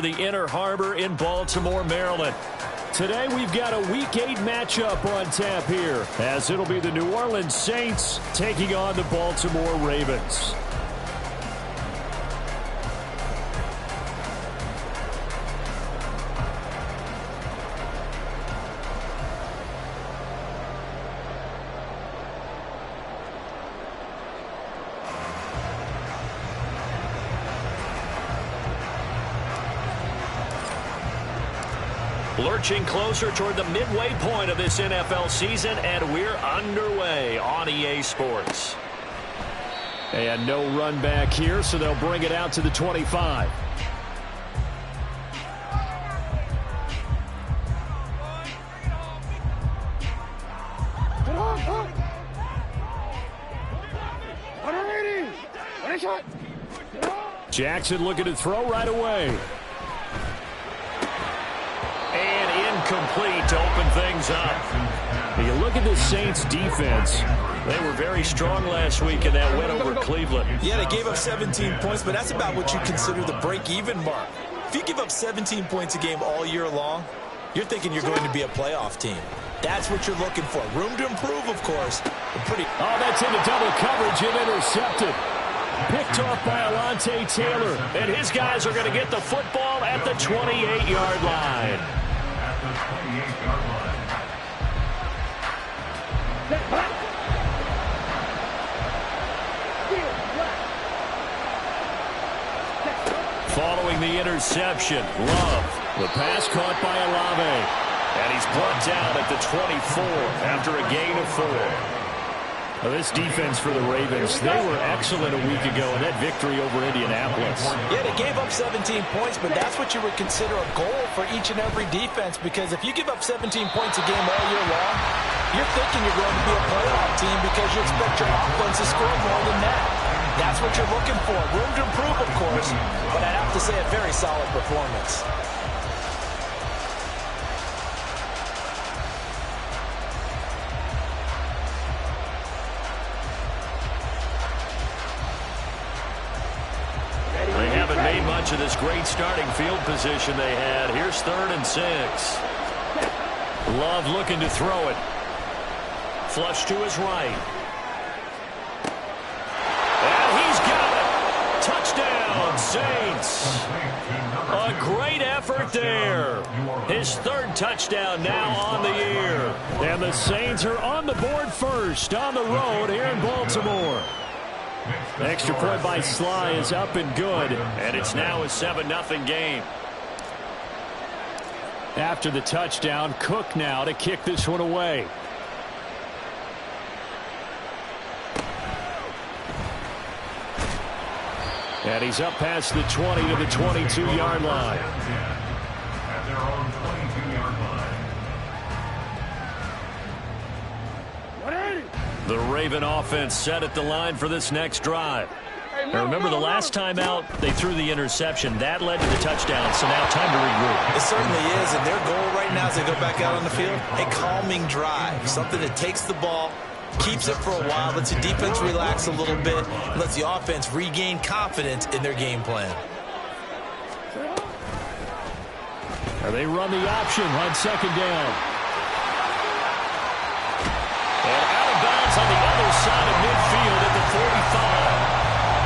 The Inner Harbor in Baltimore, Maryland. Today we've got a Week 8 matchup on tap here, as it'll be the New Orleans Saints taking on the Baltimore Ravens. Lurching closer toward the midway point of this NFL season, and we're underway on EA Sports. And no run back here, so they'll bring it out to the 25. Jackson looking to throw right away. Complete to open things up. You look at the Saints defense. They were very strong last week in that win over Cleveland. Yeah, they gave up 17 points, but that's about what you consider the break-even mark. If you give up 17 points a game all year long, you're thinking you're going to be a playoff team. That's what you're looking for. Room to improve, of course. Oh, that's into double coverage and intercepted. Picked off by Alontae Taylor. And his guys are going to get the football at the 28-yard line. Following the interception, Love. The pass caught by Olave. And he's brought down at the 24 after a gain of 4. Well, this defense for the Ravens, they were excellent a week ago in that victory over Indianapolis. Yeah, they gave up 17 points, but that's what you would consider a goal for each and every defense, because if you give up 17 points a game all year long, you're thinking you're going to be a playoff team because you expect your offense to score more than that. That's what you're looking for. Room to improve, of course, but I'd have to say a very solid performance. Much of this great starting field position they had. Here's 3rd and 6. Love looking to throw it. Flush to his right. And he's got it. Touchdown, Saints. A great effort there. His 3rd touchdown now on the year. And the Saints are on the board first on the road here in Baltimore. Extra point by Sly is up and good, and it's now a 7-0 game. After the touchdown, Cook now to kick this one away. And he's up past the 20 to the 22-yard line. At their own 22-yard line. The Raven offense set at the line for this next drive. Now remember, the last time out, they threw the interception. That led to the touchdown, so now time to regroup. It certainly is, and their goal right now as they go back out on the field, a calming drive, something that takes the ball, keeps it for a while, lets the defense relax a little bit, and lets the offense regain confidence in their game plan. And they run the option on 2nd down. On the other side of midfield at the 45.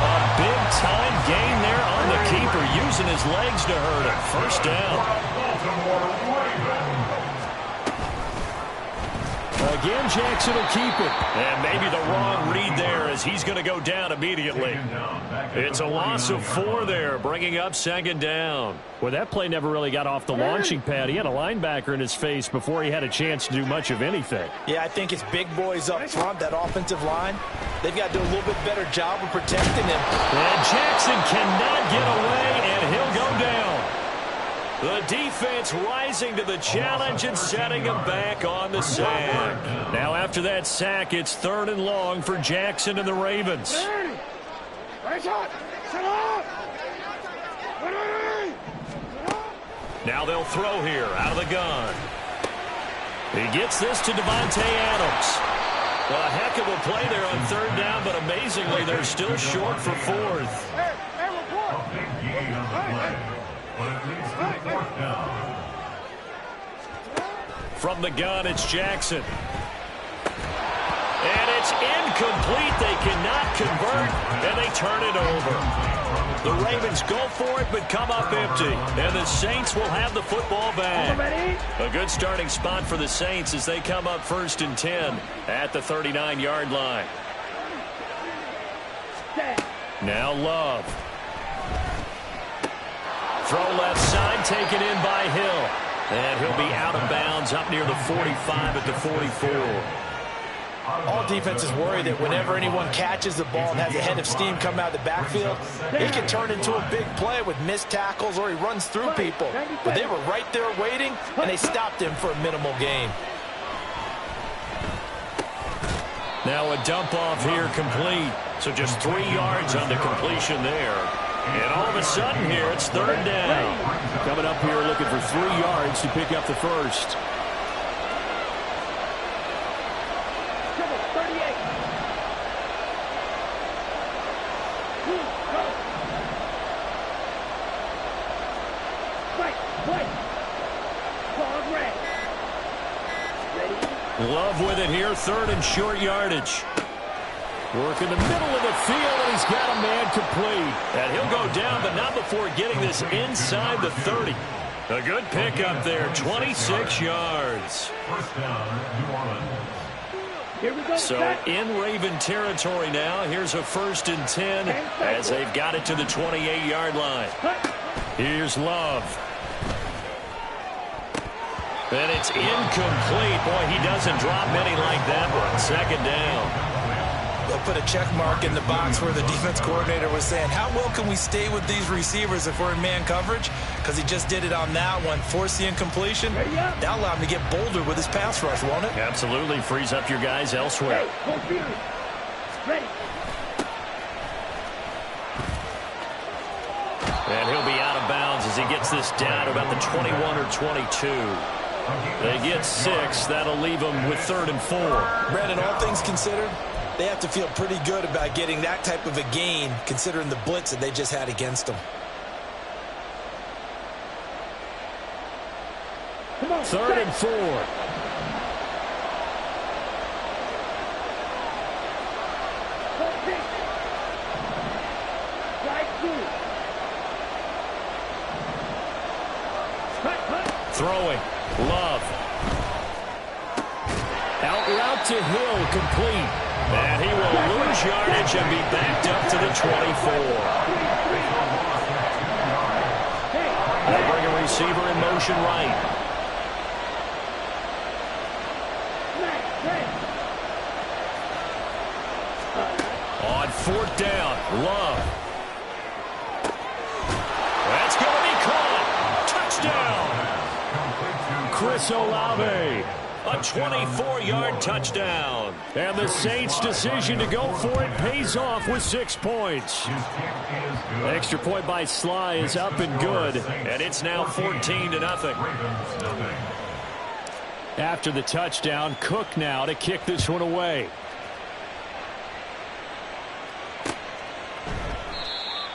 A big-time gain there on the keeper, using his legs to hurt him. 1st down. Again, Jackson will keep it. And maybe the wrong read there, as he's going to go down immediately. It's a loss of 4 there, bringing up 2nd down. Well, that play never really got off the launching pad. He had a linebacker in his face before he had a chance to do much of anything. Yeah, I think it's big boys up front, that offensive line. They've got to do a little bit better job of protecting him. And Jackson cannot get away, and he'll go down. The defense rising to the challenge and setting him back on the sack. Now after that sack, it's 3rd and long for Jackson and the Ravens. Now they'll throw here out of the gun. He gets this to Devontae Adams. Well, a heck of a play there on 3rd down, but amazingly they're still short for 4th. Hey, report. Fourth down. From the gun, it's Jackson. And it's incomplete. They cannot convert, and they turn it over. The Ravens go for it, but come up empty. And the Saints will have the football back. A good starting spot for the Saints as they come up 1st and 10 at the 39-yard line. Now Love. Throw left side, taken in by Hill. And he'll be out of bounds up near the 45 at the 44. All defenses worry that whenever anyone catches the ball and has a head of steam come out of the backfield, he can turn into a big play with missed tackles or he runs through people. But they were right there waiting, and they stopped him for a minimal gain. Now a dump off here complete. So just 3 yards on the completion there. And all of a sudden here, it's 3rd down. Coming up here looking for 3 yards to pick up the first. Love with it here, 3rd and short yardage. Work in the middle of the field, and he's got a man complete. And he'll go down, but not before getting this inside the 30. A good pickup there, 26 yards. First down, New Orleans. So in Raven territory now, here's a 1st and 10 as they've got it to the 28-yard line. Here's Love. And it's incomplete. Boy, he doesn't drop many like that one. 2nd down. They'll put a check mark in the box where the defense coordinator was saying, how well can we stay with these receivers if we're in man coverage? Because he just did it on that one. Force the incompletion. That'll allow him to get bolder with his pass rush, won't it? Absolutely. Frees up your guys elsewhere. Ready. And he'll be out of bounds as he gets this down to about the 21 or 22. They get 6. That'll leave them with 3rd and 4. Brandon, all things considered, they have to feel pretty good about getting that type of a gain considering the blitz that they just had against them. 3rd and 4. Throwing. Love. Out route to Hill, complete. And he will lose yardage and be backed up to the 24. They bring a receiver in motion right. On 4th down, Love. That's going to be caught. Touchdown. Chris Olave. A 24-yard touchdown. And the Saints' decision to go for it pays off with 6 points. Extra point by Sly is up and good. And it's now 14-0. After the touchdown, Cook now to kick this one away.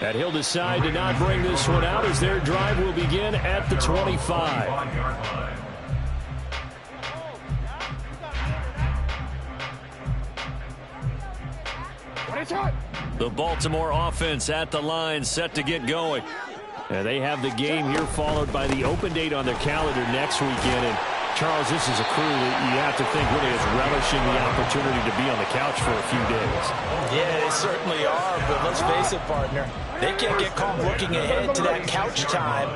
And he'll decide to not bring this one out as their drive will begin at the 25. The Baltimore offense at the line, set to get going. And they have the game here followed by the open date on their calendar next weekend. And Charles, this is a crew that you have to think really is relishing the opportunity to be on the couch for a few days. Yeah, they certainly are, but let's face it, partner. They can't get caught looking ahead to that couch time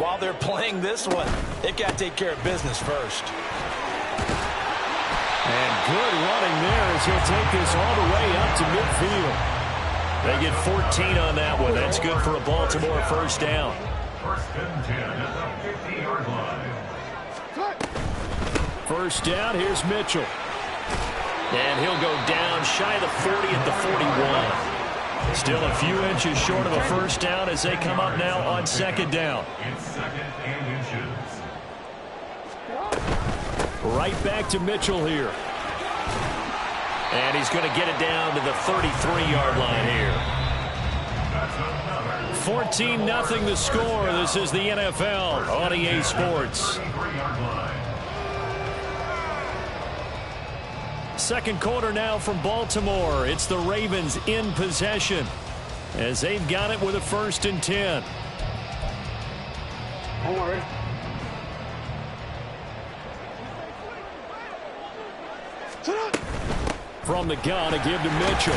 while they're playing this one. They've got to take care of business first. And good running there as he'll take this all the way up to midfield. They get 14 on that one. That's good for a Baltimore 1st down. 1st and 10 at the 50-yard line. 1st down, here's Mitchell. And he'll go down shy of the 40 at the 41. Still a few inches short of a 1st down as they come up now on 2nd down. It's 2nd and inches. Right back to Mitchell here. And he's going to get it down to the 33-yard line here. That's another 14-0 the score. This is the NFL on EA Sports. Second quarter now from Baltimore. It's the Ravens in possession as they've got it with a 1st and 10. Don't worry. From the gun, a give to Mitchell.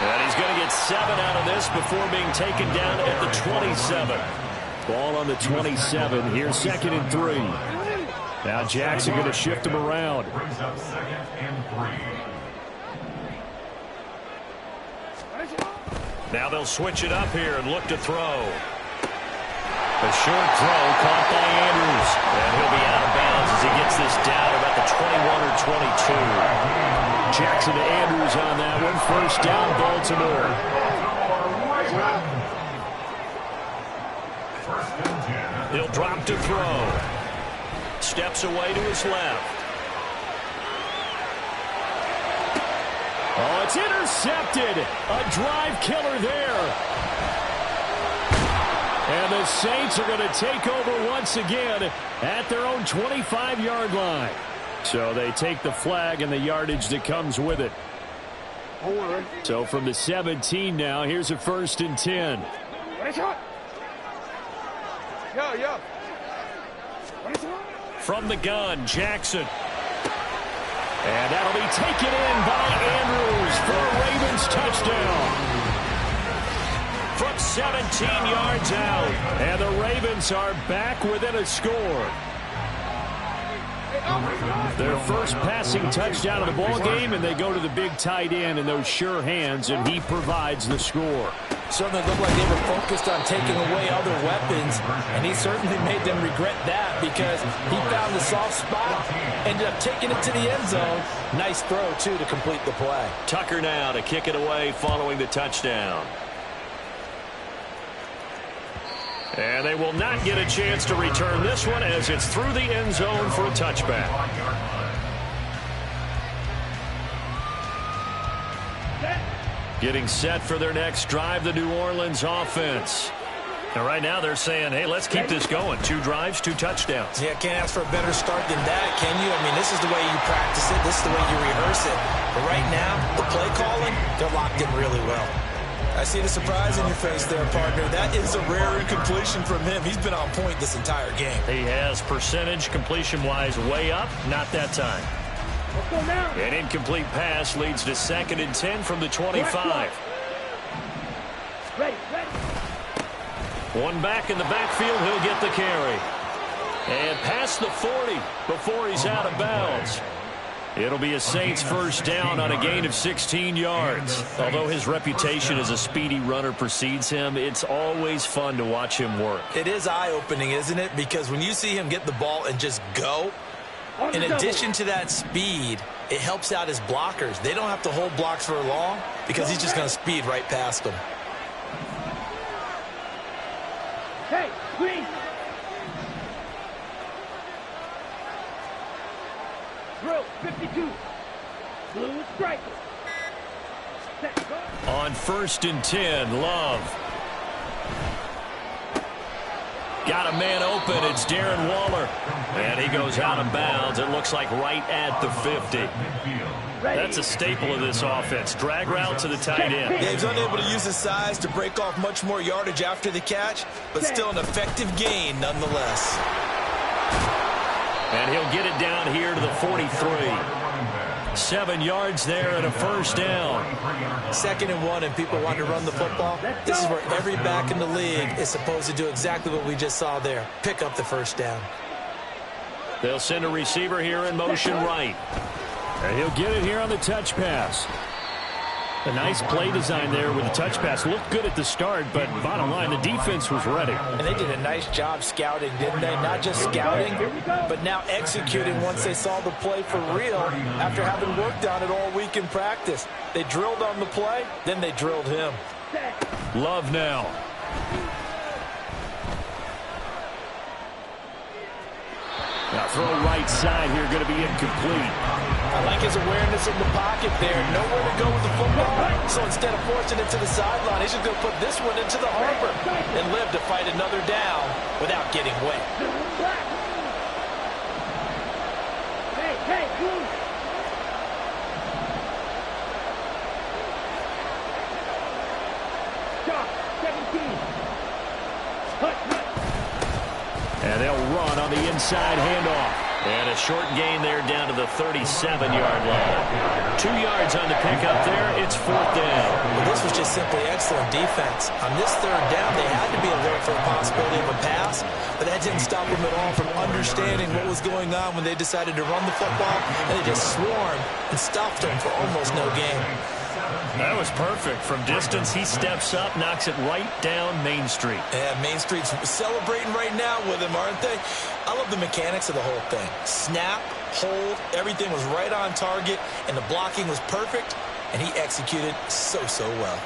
And he's going to get 7 out of this before being taken down at the 27. Ball on the 27. Here's 2nd and 3. Now Jackson going to shift him around. Brings up 2nd and 3. Now they'll switch it up here and look to throw. A short throw caught by Andrews. And he'll be out of bounds as he gets this down about the 21 or 22. Jackson to Andrews on that one. 1st down, Baltimore. He'll drop to throw. Steps away to his left. Oh, it's intercepted. A drive killer there. And the Saints are going to take over once again at their own 25-yard line. So they take the flag and the yardage that comes with it. Don't worry. So from the 17 now, here's a 1st and 10. Yo. From the gun, Jackson. And that'll be taken in by Andrews for a Ravens touchdown. From 17 yards out. And the Ravens are back within a score. Their first passing touchdown of the ball game, and they go to the big tight end in those sure hands, and he provides the score. Certainly looked like they were focused on taking away other weapons, and he certainly made them regret that because he found the soft spot, ended up taking it to the end zone. Nice throw, too, to complete the play. Tucker now to kick it away following the touchdown. And they will not get a chance to return this one as it's through the end zone for a touchback. Getting set for their next drive, the New Orleans offense. And right now they're saying, hey, let's keep this going. 2 drives, 2 touchdowns. Yeah, can't ask for a better start than that, can you? I mean, this is the way you practice it. This is the way you rehearse it. But right now, the play calling, they're locked in really well. I see the surprise in your face there, partner. That is a rare incompletion from him. He's been on point this entire game. He has percentage completion-wise way up. Not that time. Let's go now. An incomplete pass leads to 2nd and 10 from the 25. Ready. One back in the backfield. He'll get the carry. And past the 40 before he's out of bounds. It'll be a Saints 1st down on a gain of 16 yards. Although his reputation as a speedy runner precedes him, it's always fun to watch him work. It is eye-opening, isn't it? Because when you see him get the ball and just go, in addition to that speed, it helps out his blockers. They don't have to hold blocks for long because he's just going to speed right past them. Hey, green. Drill 52. Blue striker. Set, go. On 1st and 10, Love. Got a man open. It's Darren Waller. And he goes out of bounds. It looks like right at the 50. That's a staple of this offense. Drag route to the tight end. Yeah, he's unable to use his size to break off much more yardage after the catch, but still an effective gain nonetheless. And he'll get it down here to the 43. 7 yards there and a 1st down. 2nd and 1, and people want to run the football. This is where every back in the league is supposed to do exactly what we just saw there. Pick up the 1st down. They'll send a receiver here in motion right. And he'll get it here on the touch pass. A nice play design there with the touch pass. Looked good at the start, but bottom line, the defense was ready. And they did a nice job scouting, didn't they? Not just scouting, but now executing once they saw the play for real after having worked on it all week in practice. They drilled on the play, then they drilled him. Love now. Throw right side here, going to be incomplete. I like his awareness in the pocket there. Nowhere to go with the football. So instead of forcing it to the sideline, he's just going to put this one into the harbor and live to fight another down without getting wet. Hey, move. Stop, 17. And they'll run on the inside handoff. And a short gain there down to the 37-yard line. 2 yards on the pickup there. It's 4th down. Well, this was just simply excellent defense. On this 3rd down, they had to be alert for the possibility of a pass, but that didn't stop them at all from understanding what was going on when they decided to run the football, and they just swarmed and stopped them for almost no gain. That was perfect. From distance, he steps up, knocks it right down Main Street. Yeah, Main Street's celebrating right now with him, aren't they? I love the mechanics of the whole thing. Snap, hold, everything was right on target, and the blocking was perfect, and he executed so well.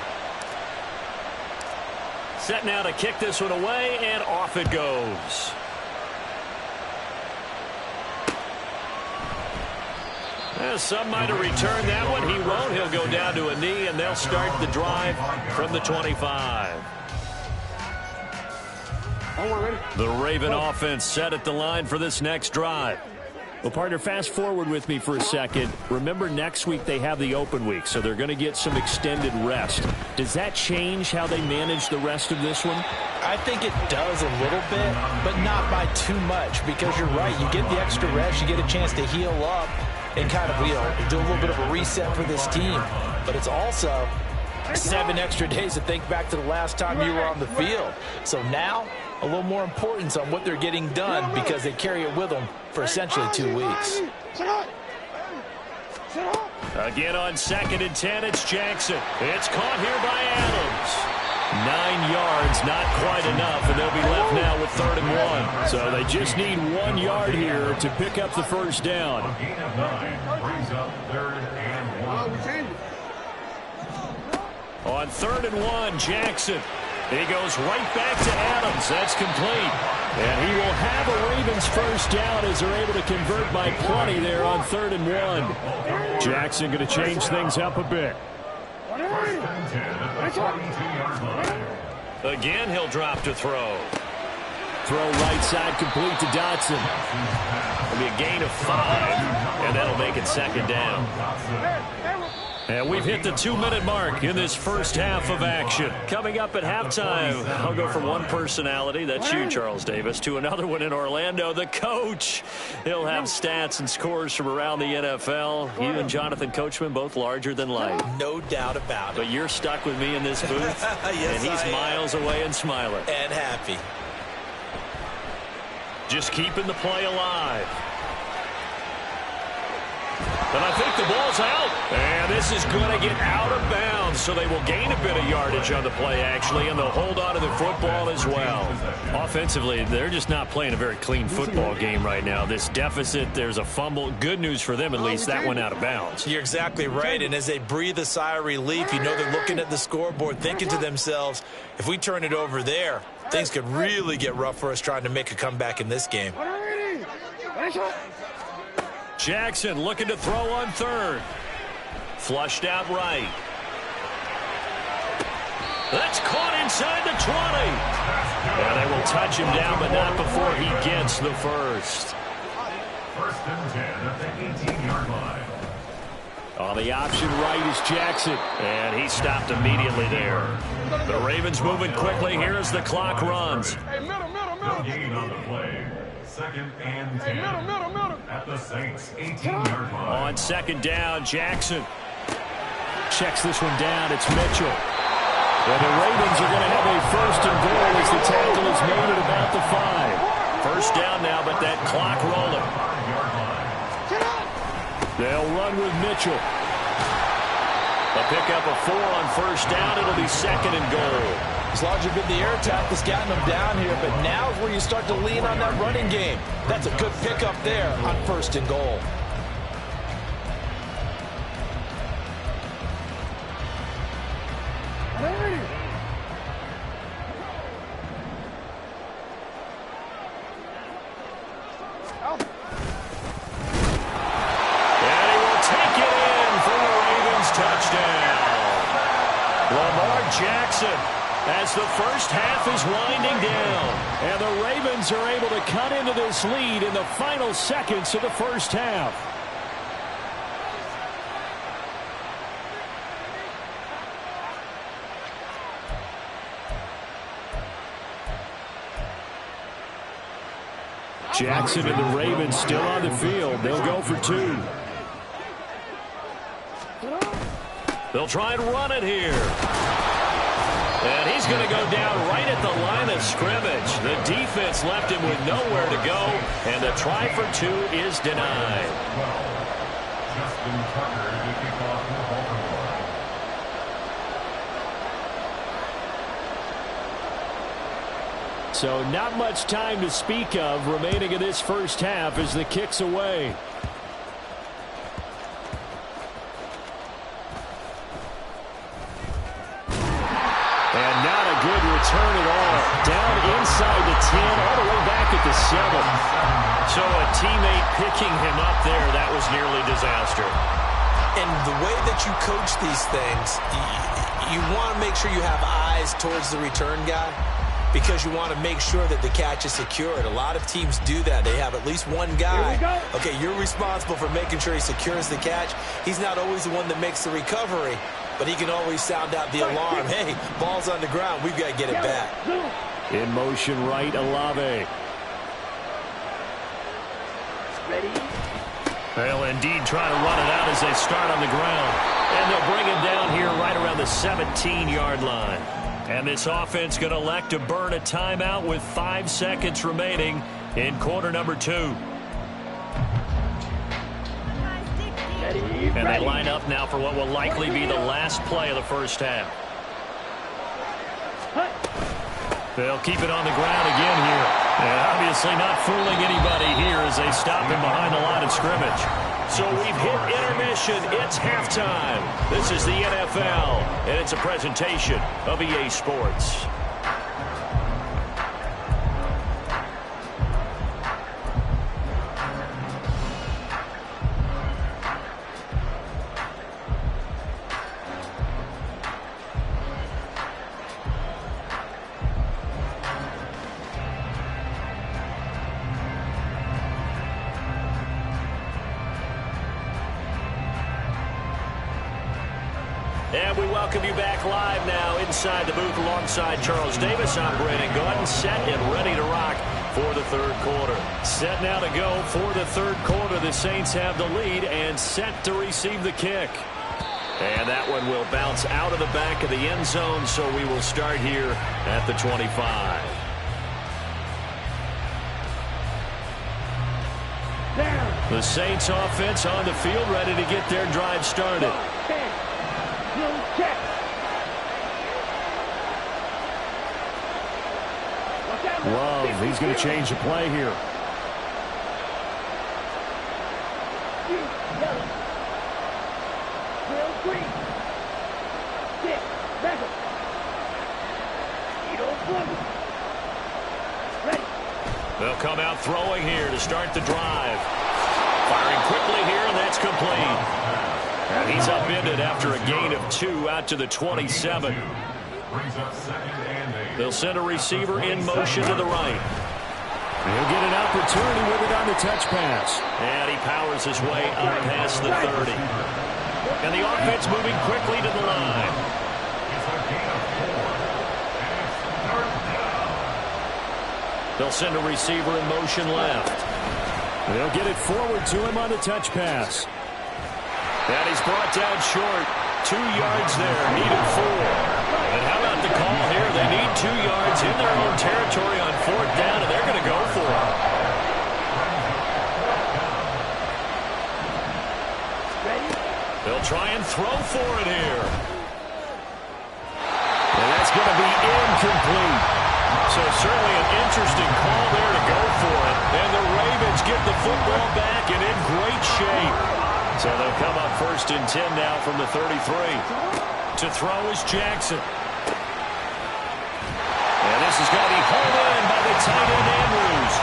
Set now to kick this one away, and off it goes. Some might have returned that one. He won't. He'll go down to a knee, and they'll start the drive from the 25. The Raven offense set at the line for this next drive. Well, partner, fast forward with me for a second. Remember, next week they have the open week, so they're going to get some extended rest. Does that change how they manage the rest of this one? I think it does a little bit, but not by too much, because you're right. You get the extra rest. You get a chance to heal up and kind of, do a little bit of a reset for this team. But it's also 7 extra days to think back to the last time you were on the field. So now, a little more importance on what they're getting done because they carry it with them for essentially 2 weeks. Again on 2nd and 10, it's Jackson. It's caught here by Adams. 9 yards, not quite enough, and they'll be left now with 3rd and 1. So they just need 1 yard here to pick up the first down. A gain of 9 brings up 3rd and 1. On 3rd and 1, Jackson. He goes right back to Adams. That's complete. And he will have a Ravens first down as they're able to convert by plenty there on 3rd and 1. Jackson going to change things up a bit. 1st and 10 at the 42-yard line. Again, he'll drop to throw. Throw right side complete to Dotson. It'll be a gain of 5, and that'll make it 2nd down. And we've hit the 2-minute mark in this first half of action. Coming up at halftime, I'll go from one personality, that's you, Charles Davis, to another one in Orlando, the coach. He'll have stats and scores from around the NFL. You and Jonathan Coachman, both larger than life. No doubt about it. But you're stuck with me in this booth, Yes, and he's miles away and smiling. And happy. Just keeping the play alive. But I think the ball's out. And this is going to get out of bounds, so they will gain a bit of yardage on the play, actually, and they'll hold on to the football as well. Offensively, they're just not playing a very clean football game right now. This deficit, there's a fumble. Good news for them, at least. That went out of bounds. You're exactly right, and as they breathe a sigh of relief, you know they're looking at the scoreboard, thinking to themselves, if we turn it over there, things could really get rough for us trying to make a comeback in this game. Jackson looking to throw on 3rd. Flushed out right. That's caught inside the 20. And they will touch him down, but not before he gets the first. 1st and 10 at the 18-yard line. On the option right is Jackson. And he stopped immediately there. The Ravens moving quickly here as the clock runs. No gain on the play. 2nd and 10 at the Saints 18-yard line. On 2nd down, Jackson. Checks this one down. It's Mitchell. And the Ravens are going to have a 1st and goal as the tackle is made at about the 5. First down now, but that clock rolling. They'll run with Mitchell. A pickup of 4 on 1st down. It'll be 2nd and goal. As long as you've been the air attack that's gotten them down here, but now is where you start to lean on that running game. That's a good pickup there on 1st and goal. Jackson as the first half is winding down. And the Ravens are able to cut into this lead in the final seconds of the first half. Jackson and the Ravens still on the field. They'll go for 2. They'll try and run it here. And he's going to go down right at the line of scrimmage. The defense left him with nowhere to go, and the try for 2 is denied. Justin Tucker to kick off for Baltimore. So not much time to speak of remaining in this first half as the kick's away. And not a good return at all. Down inside the 10, all the way back at the 7. So a teammate picking him up there, that was nearly disaster. And the way that you coach these things, you want to make sure you have eyes towards the return guy, because you want to make sure that the catch is secured. A lot of teams do that. They have at least one guy. Okay, you're responsible for making sure he secures the catch. He's not always the one that makes the recovery, but he can always sound out the alarm. Hey, ball's on the ground. We've got to get it back. In motion right, Olave. Ready? They'll indeed try to run it out as they start on the ground. And they'll bring him down here right around the 17-yard line. And this offense going to elect to burn a timeout with 5 seconds remaining in quarter number 2. And they line up now for what will likely be the last play of the first half. They'll keep it on the ground again here. And obviously not fooling anybody here as they stop him behind the line of scrimmage. So we've hit intermission. It's halftime. This is the NFL, and it's a presentation of EA Sports. And we welcome you back live now inside the booth alongside Charles Davis. I'm Brandon Gordon, set and ready to rock for the third quarter. Set now to go for the third quarter. The Saints have the lead and set to receive the kick. And that one will bounce out of the back of the end zone, so we will start here at the 25. The Saints offense on the field, ready to get their drive started. Love, he's going to change the play here. They'll come out throwing here to start the drive. Firing quickly here, and that's complete. And he's upended after a gain of 2 out to the 27. They'll send a receiver in motion to the right. He'll get an opportunity with it on the touch pass. And he powers his way up past the 30. And the offense moving quickly to the line. They'll send a receiver in motion left. They'll get it forward to him on the touch pass. And he's brought down short. 2 yards there, needed 4. And how about the call here? They need 2 yards in their own territory on 4th down, and they're going to go for it. They'll try and throw for it here. And that's going to be incomplete. So certainly an interesting call there to go for it. And the Ravens get the football back and in great shape. So they'll come up 1st and 10 now from the 33. To throw is Jackson. And this is going to be hauled in by the tight end Andrews.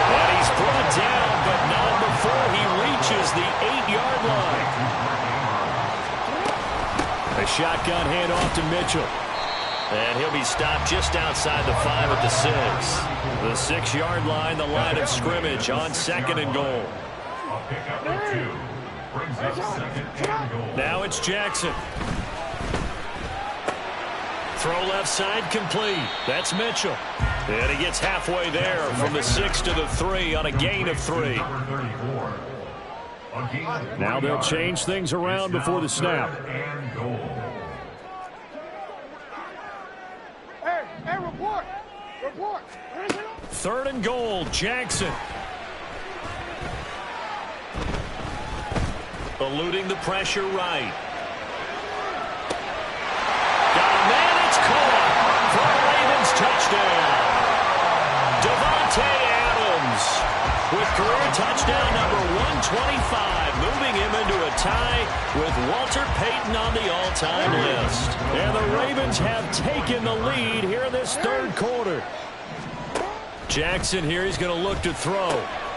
And he's brought down, but not before he reaches the 8-yard line. A shotgun handoff to Mitchell. And he'll be stopped just outside the 5 at the 6. The 6-yard line, the line of scrimmage on 2nd and goal. A pickup of 2 brings us 2nd and goal. Now it's Jackson. Throw left side complete. That's Mitchell. And he gets halfway there from the 6 to the 3 on a gain of 3. Now they'll change things around before the snap. Hey, report. 3rd and goal, Jackson. Eluding the pressure right. Got a man, it's caught for a Ravens touchdown. Devontae Adams with career touchdown number 125, moving him into a tie with Walter Payton on the all-time list. And the Ravens have taken the lead here in this 3rd quarter. Jackson here, he's going to look to throw.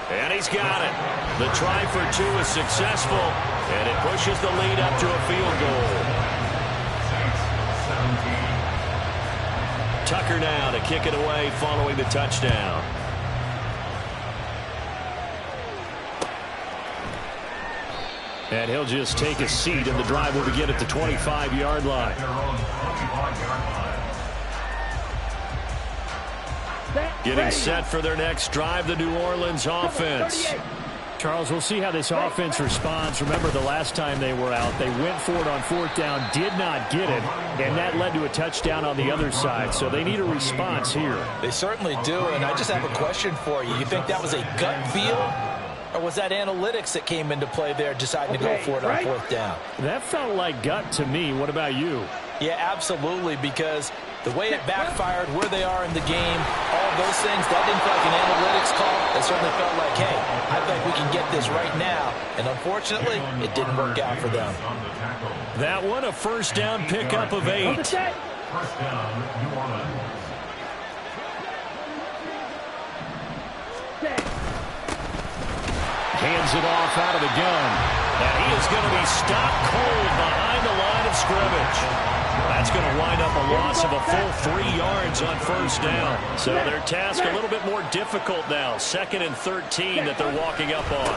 And he's got it. The try for 2 is successful, and it pushes the lead up to a field goal. Tucker now to kick it away following the touchdown. And he'll just take a seat, and the drive will begin at the 25-yard line. Getting set for their next drive, the New Orleans offense. Charles, we'll see how this offense responds. Remember, the last time they were out, they went for it on 4th down, did not get it, and that led to a touchdown on the other side. So they need a response here. They certainly do, and I just have a question for you. You think that was a gut feel, or was that analytics that came into play there, deciding to go for it on 4th down? That felt like gut to me. What about you? Yeah, absolutely, because the way it backfired, where they are in the game, all those things, that didn't feel like an analytics call. It certainly felt like, hey, I think we can get this right now. And unfortunately, it didn't work out for them. That one, a 1st down pickup of 8. 1st down, New Orleans. Hands it off out of the gun. And he is going to be stopped cold behind the line of scrimmage. That's going to wind up a loss of a full 3 yards on 1st down. So their task a little bit more difficult now. 2nd and 13 that they're walking up on.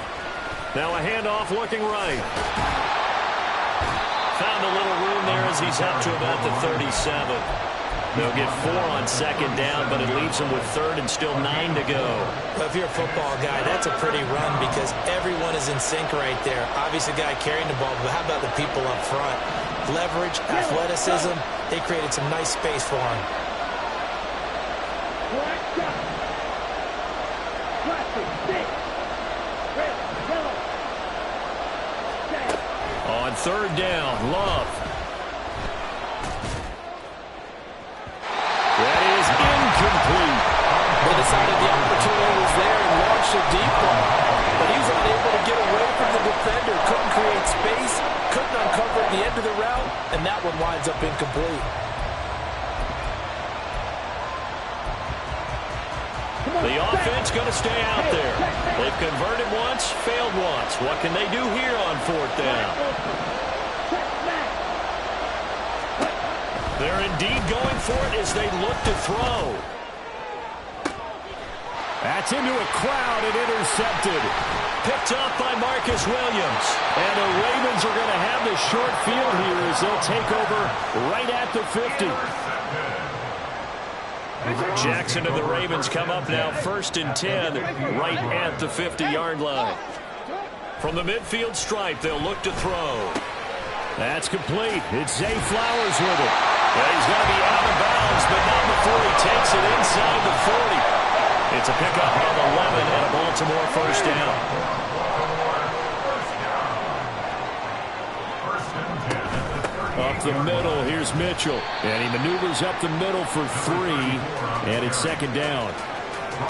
Now a handoff looking right. Found a little room there as he's up to about the 37. They'll get 4 on 2nd down, but it leaves them with 3rd and still 9 to go. Well, if you're a football guy, that's a pretty run because everyone is in sync right there. Obviously, the guy carrying the ball, but how about the people up front? Leverage, athleticism, they created some nice space for him. On 3rd down, Love. That is incomplete. They decided the opportunity was there and launched a deep one. But he was unable to get away from the defender, couldn't create space, couldn't uncover at the end of the route, and that one winds up incomplete. The offense going to stay out there. They've converted once, failed once. What can they do here on 4th down? They're indeed going for it as they look to throw. That's into a crowd and intercepted. Picked up by Marcus Williams. And the Ravens are going to have the short field here as they'll take over right at the 50. Jackson and the Ravens come up now 1st and 10 right at the 50-yard line. From the midfield stripe, they'll look to throw. That's complete. It's Zay Flowers with it. Well, he's going to be out of bounds, but not before he takes it inside the 40. It's a pickup on the 11 and a Baltimore 1st down. Up the middle, here's Mitchell. And he maneuvers up the middle for 3, and it's 2nd down.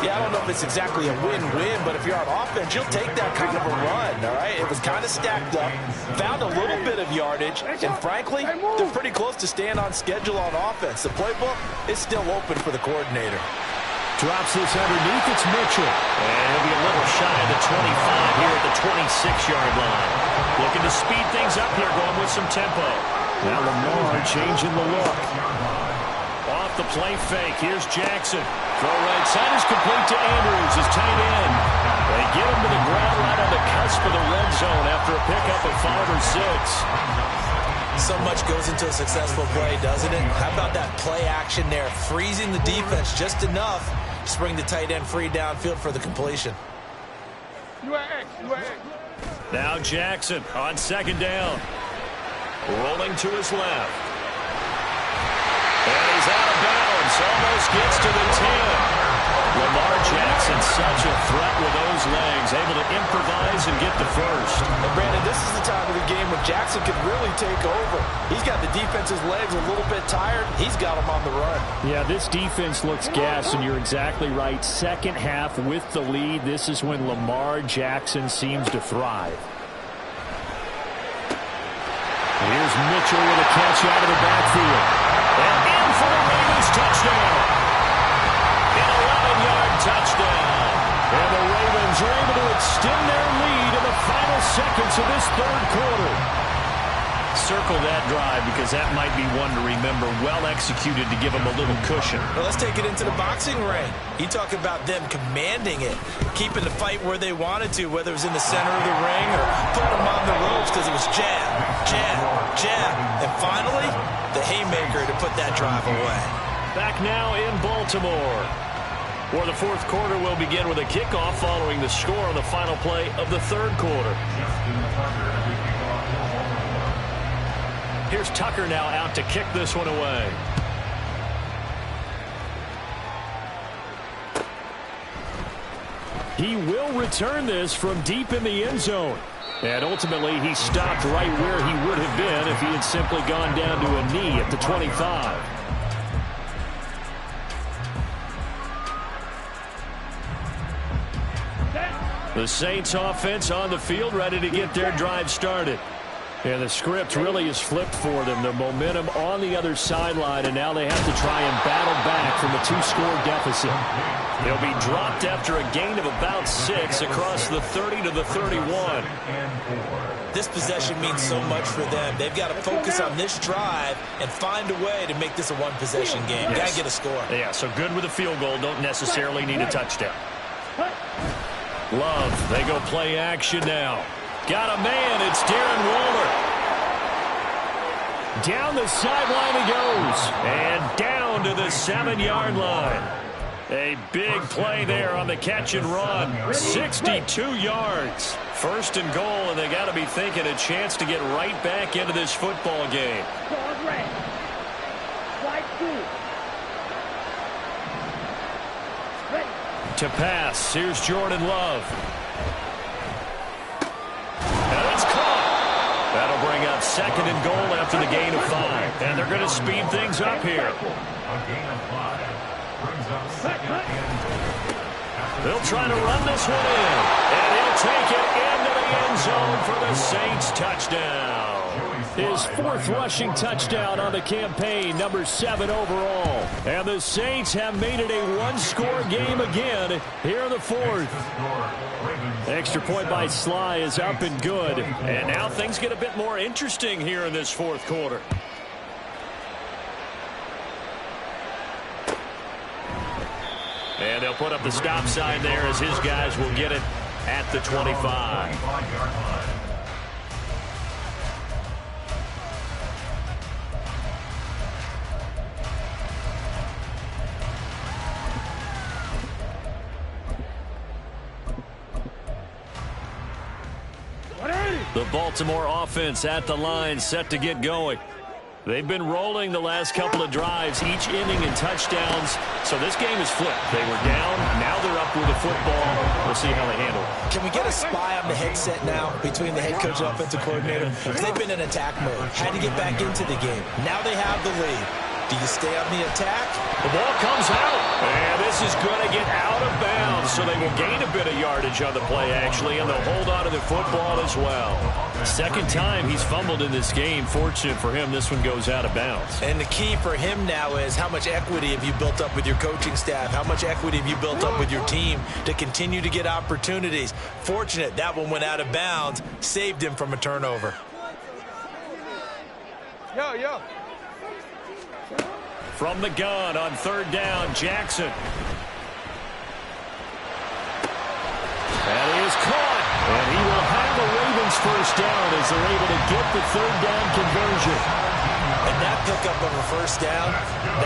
Yeah, I don't know if it's exactly a win-win, but if you're on offense, you'll take that kind of a run, all right? It was kind of stacked up, found a little bit of yardage, and frankly, they're pretty close to staying on schedule on offense. The playbook is still open for the coordinator. Drops this underneath, it's Mitchell. And he'll be a little shy of the 25 here at the 26-yard line. Looking to speed things up here, going with some tempo. Now Lamar changing the look. off the play fake. Here's Jackson. Throw right side is complete to Andrews, his tight end. They get him to the ground right on the cusp of the red zone after a pickup of 5 or 6. So much goes into a successful play, doesn't it? How about that play action there, freezing the defense just enough to bring the tight end free downfield for the completion. Now Jackson on 2nd down. Rolling to his left. And he's out of bounds. Almost gets to the 10. Lamar Jackson, such a threat with those legs. Able to improvise and get the first. And Brandon, this is the time of the game when Jackson could really take over. He's got the defense's legs a little bit tired. He's got them on the run. Yeah, this defense looks gassed, and you're exactly right. Second half with the lead. This is when Lamar Jackson seems to thrive. Here's Mitchell with a catch out of the backfield. And in for the Ravens touchdown. An 11-yard touchdown. And the Ravens are able to extend their lead in the final seconds of this 3rd quarter. Circle that drive because that might be one to remember. Well executed to give them a little cushion. Well, let's take it into the boxing ring. You talk about them commanding it, keeping the fight where they wanted to, whether it was in the center of the ring or putting them on the ropes because it was jab, jab, jab. And finally, the haymaker to put that drive away. Back now in Baltimore, where the 4th quarter will begin with a kickoff following the score on the final play of the 3rd quarter. Here's Tucker now out to kick this one away. He will return this from deep in the end zone. And ultimately, he stopped right where he would have been if he had simply gone down to a knee at the 25. The Saints offense on the field, ready to get their drive started. And the script really is flipped for them. The momentum on the other sideline, and now they have to try and battle back from a 2-score deficit. They'll be dropped after a gain of about 6 across the 30 to the 31. This possession means so much for them. They've got to focus on this drive and find a way to make this a one-possession game. Yes. Got to get a score. Yeah, so good with a field goal. Don't necessarily need a touchdown. Love, they go play action now. Got a man, it's Darren Waller. Down the sideline he goes. And down to the 7-yard line. A big play there on the catch and run. 62 yards. 1st and goal, and they got to be thinking a chance to get right back into this football game. To pass, here's Jordan Love. And it's caught. That'll bring up 2nd and goal after the gain of 5. And they're going to speed things up here. A gain of 5 brings up 2nd and goal. They'll try to run this one in. And he'll take it into the end zone for the Saints touchdown. His 4th rushing touchdown on the campaign, number 7 overall. And the Saints have made it a 1-score game again here in the 4th. Extra point by Sly is up and good. And now things get a bit more interesting here in this 4th quarter. And they'll put up the stop sign there as his guys will get it at the 25. The Baltimore offense at the line, set to get going. They've been rolling the last couple of drives, each inning in touchdowns. So this game is flipped. They were down, now they're up with the football. We'll see how they handle it. Can we get a spy on the headset now between the head coach and offensive coordinator? Because they've been in attack mode. Had to get back into the game. Now they have the lead. Do you stay on the attack? The ball comes out. And this is going to get out of bounds. So they will gain a bit of yardage on the play, actually, and they'll hold on to the football as well. 2nd time he's fumbled in this game. Fortunate for him, this one goes out of bounds. And the key for him now is how much equity have you built up with your coaching staff? How much equity have you built up with your team to continue to get opportunities? Fortunate that one went out of bounds, saved him from a turnover. From the gun on third down, Jackson. And he is caught. And he will have a Ravens first down as they're able to get the third down conversion. And that pickup of a first down,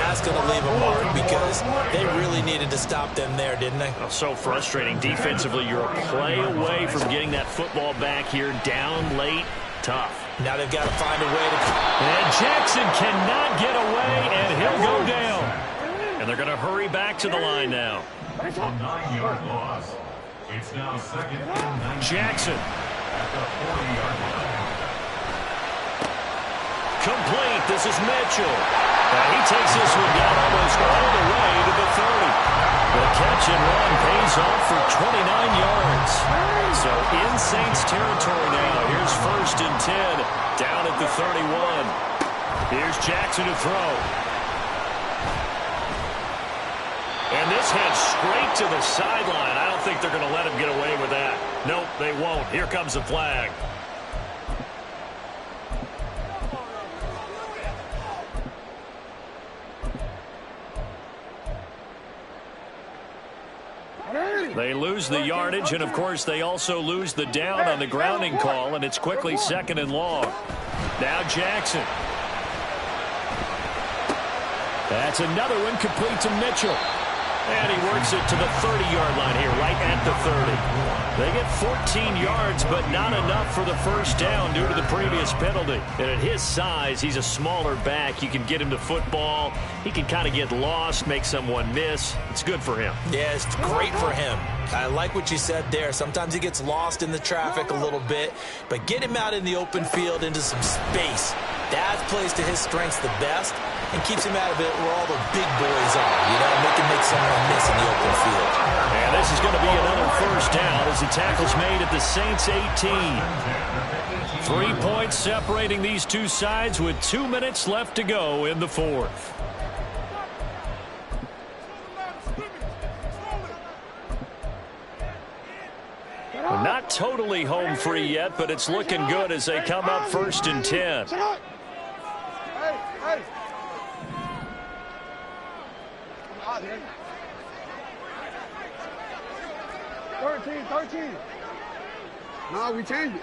that's going to leave a mark because they really needed to stop them there, didn't they? Oh, so frustrating. Defensively, you're a play away from getting that football back here. Down late, tough. Now they've got to find a way to... And Jackson cannot get away, and he'll go down. And they're going to hurry back to the line now. A 9-yard loss. It's now second and 9. Jackson. At the 40-yard line. Complete. This is Mitchell. And he takes this one down almost all the way to the 30. The catch and run pays off for 29 yards. So in Saints territory now. Here's first and 10 down at the 31. Here's Jackson to throw. And this heads straight to the sideline. I don't think they're going to let him get away with that. Nope, they won't. Here comes the flag. They lose the yardage, and, of course, they also lose the down on the grounding call, and it's quickly second and long. Now Jackson. That's another one complete to Mitchell. And he works it to the 30-yard line here, right at the 30. They get 14 yards, but not enough for the first down due to the previous penalty. And at his size, he's a smaller back. You can get him to football. He can kind of get lost, make someone miss. It's good for him. Yeah, it's great for him. I like what you said there. Sometimes he gets lost in the traffic a little bit, but get him out in the open field into some space. That plays to his strengths the best and keeps him out of it where all the big boys are, you know, make someone miss in the open field. And this is going to be another first down as the tackle's made at the Saints 18. 3 points separating these two sides with 2 minutes left to go in the fourth. Not totally home free yet, but it's looking good as they come up first and 10. Hey. 13. No, we changed it.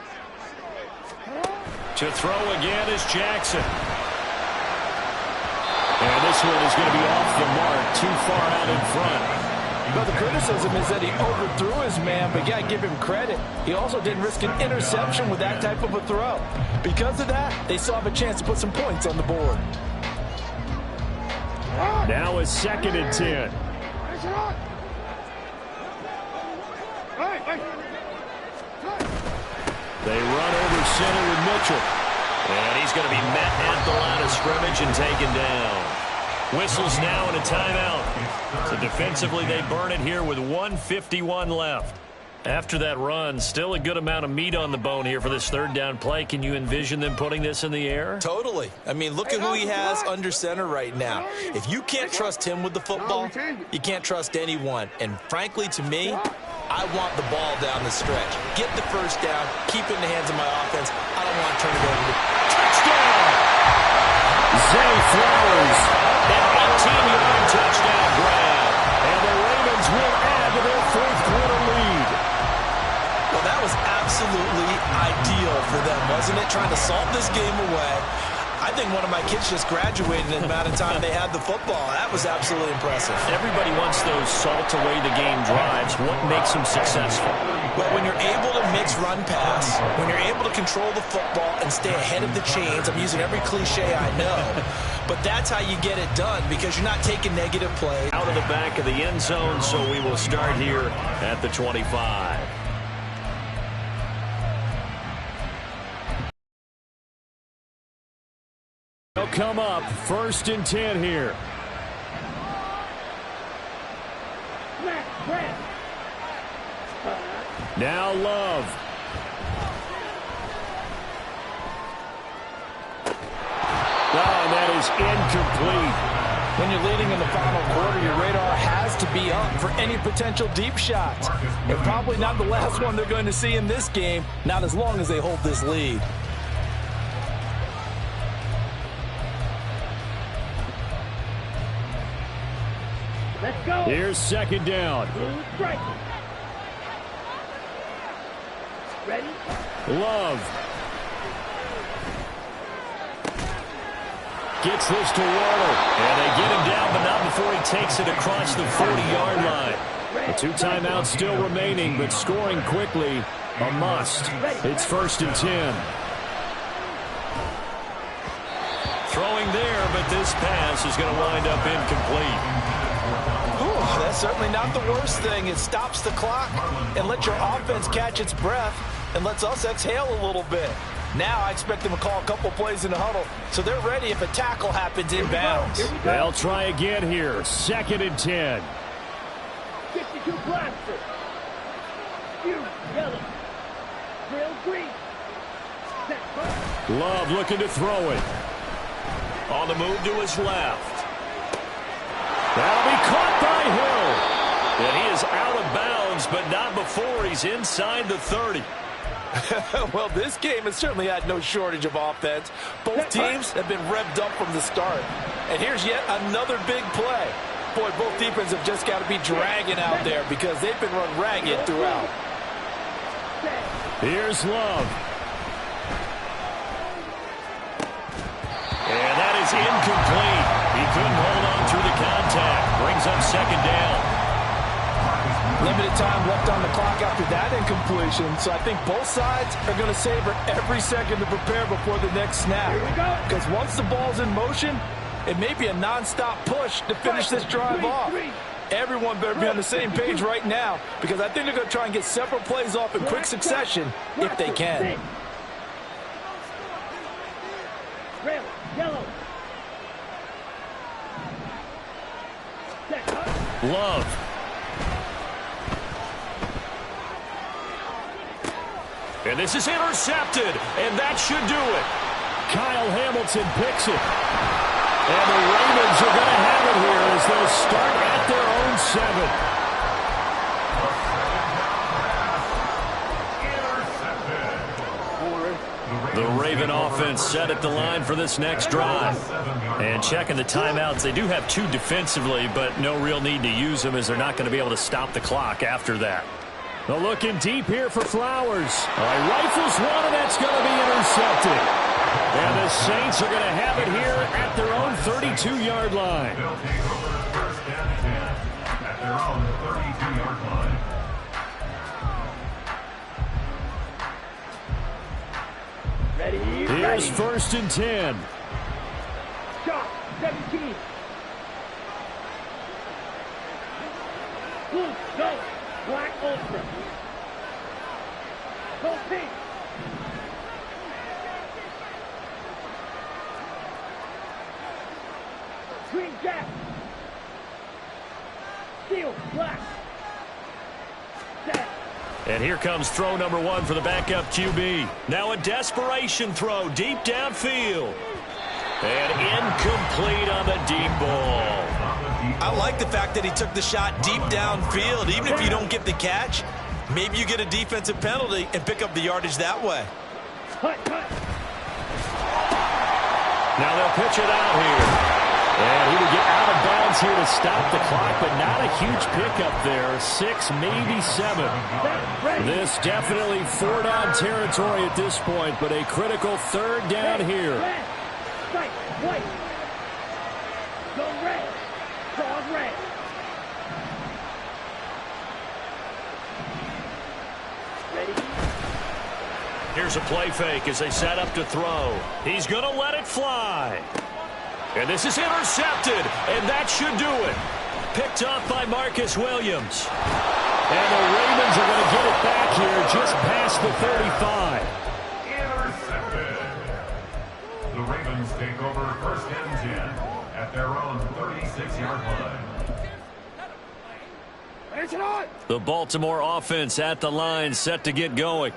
To throw again is Jackson. And this one is going to be off the mark, too far out in front. But the criticism is that he overthrew his man, but you got to give him credit. He also didn't risk an interception with that type of a throw. Because of that, they still have a chance to put some points on the board. Now it's second and 10. They run over center with Mitchell. And he's going to be met at the line of scrimmage and taken down. Whistles now and a timeout. So defensively, they burn it here with 1:51 left. After that run, still a good amount of meat on the bone here for this third down play. Can you envision them putting this in the air? Totally. I mean, look at who he has under center right now. If you can't trust him with the football, you can't trust anyone. And frankly, to me, I want the ball down the stretch. Get the first down, keep it in the hands of my offense. I don't want to turn it over to touchdown! Zay Flowers, an 18-yard touchdown grab. And the Ravens will add to their fourth-quarter lead. Well, that was absolutely ideal for them, wasn't it? Trying to salt this game away. I think one of my kids just graduated in the amount of time they had the football. That was absolutely impressive. Everybody wants those salt-away-the-game drives. What makes them successful? Well, when you're able to mix run-pass, when you're able to control the football and stay ahead of the chains, I'm using every cliche I know, but that's how you get it done because you're not taking negative plays. Out of the back of the end zone, so we will start here at the 25. They'll come up first and 10 here. Now Love. Oh, and that is incomplete. When you're leading in the final quarter, your radar has to be up for any potential deep shots. And probably not the last one they're going to see in this game, not as long as they hold this lead. Here's second down. Ready? Love. Gets this to Waddle. And they get him down, but not before he takes it across the 40-yard line. The 2 timeouts still remaining, but scoring quickly, a must. It's 1st and 10. Throwing there, but this pass is going to wind up incomplete. Ooh, that's certainly not the worst thing. It stops the clock and lets your offense catch its breath and lets us exhale a little bit. Now I expect them to call a couple plays in the huddle, so they're ready if a tackle happens inbounds. They'll try again here. 2nd and 10. 52 blaster. You yellow. Drill green. Love looking to throw it. On the move to his left. That'll be caught by Hill. And he is out of bounds, but not before he's inside the 30. Well, this game has certainly had no shortage of offense. Both teams have been revved up from the start. And here's yet another big play. Boy, both defenses have just got to be dragging out there because they've been run ragged throughout. Here's Love. And that is incomplete. He couldn't hold on through the contact. Brings up second down. Limited time left on the clock after that incompletion, so I think both sides are going to savor every second to prepare before the next snap. Because once the ball's in motion, it may be a non-stop push to finish this drive off. Everyone better be on the same page right now, because I think they're going to try and get several plays off in quick succession if they can. Red, yellow. Love. And this is intercepted, and that should do it. Kyle Hamilton picks it. And the Ravens are going to have it here as they'll start at their own 7. The Raven offense set at the line for this next drive. And checking the timeouts, they do have 2 defensively, but no real need to use them as they're not going to be able to stop the clock after that. They're looking deep here for Flowers. Rifles one, and that's going to be intercepted. And the Saints are going to have it here at their own 32-yard line. They'll take over 1st and 10 at their own 32-yard line. Here's 1st and 10. Shot, 17. Blue, go. Black ultra. Go pink. Green jack. Steel, black. Set. And here comes throw number 1 for the backup QB. Now a desperation throw deep downfield. And incomplete on the deep ball. I like the fact that he took the shot deep downfield. Even if you don't get the catch, maybe you get a defensive penalty and pick up the yardage that way. Cut, cut. Now they'll pitch it out here. And he will get out of bounds here to stop the clock, but not a huge pickup there. 6, maybe 7. This definitely 4-down territory at this point, but a critical 3rd down here. Red, strike, white. Go red. Dog red. Ready? Here's a play fake as they set up to throw. He's going to let it fly. And this is intercepted, and that should do it. Picked off by Marcus Williams. And the Ravens are going to get it back here just past the 35. Intercepted. The Ravens take over 1st and 10 at their own 36-yard line. The Baltimore offense at the line, set to get going.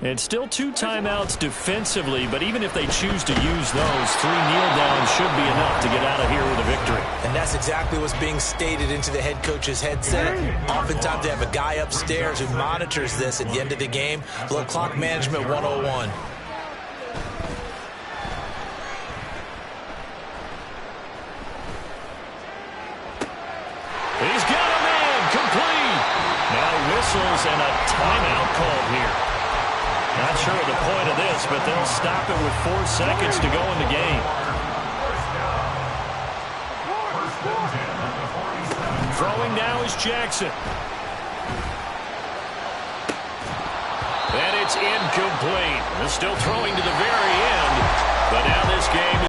And still 2 timeouts defensively, but even if they choose to use those, 3 kneel downs should be enough to get out of here with a victory. And that's exactly what's being stated into the head coach's headset. Oftentimes they have a guy upstairs who monitors this at the end of the game. A little clock management 101. He's the point of this, but they'll stop it with 4 seconds to go in the game. Throwing now is Jackson. And it's incomplete. They're still throwing to the very end, but now this game